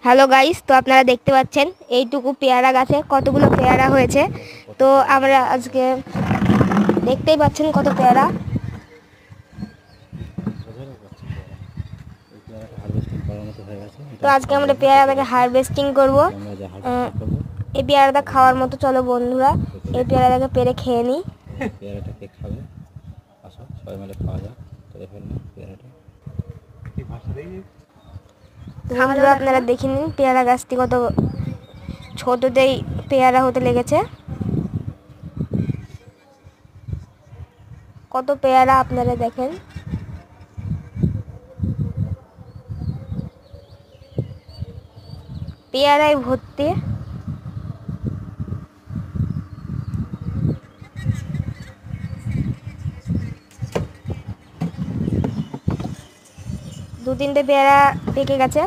Hello guys, তো আপনারা দেখতে পাচ্ছেন এইটুকু পেয়ারা গাছে কতগুলো পেয়ারা হয়েছে। তো আমরা আজকে দেখতেই পাচ্ছেন কত পেয়ারা। তো আজকে আমরা পেয়ারাটাকে হারভেস্টিং করব। এই পেয়ারাটা খাওয়ার মতো, চলো বন্ধুরা এই পেয়ারাটাকে পেরে খেয়ে নিই। পেয়ারাটাকে খাবে, আসো সবাই মিলে খাওয়া যাক। পেরে ফেললাম পেয়ারাটা। বন্ধুরা আপনারা দেখে নিন পেয়ারা গাছটি কত ছোটতেই পেয়ারা হতে লেগেছে। কত পেয়ারা আপনারা দেখেন। পেয়ারায় ভর্তি। দু তিনটে পেয়ারা পেকে গেছে।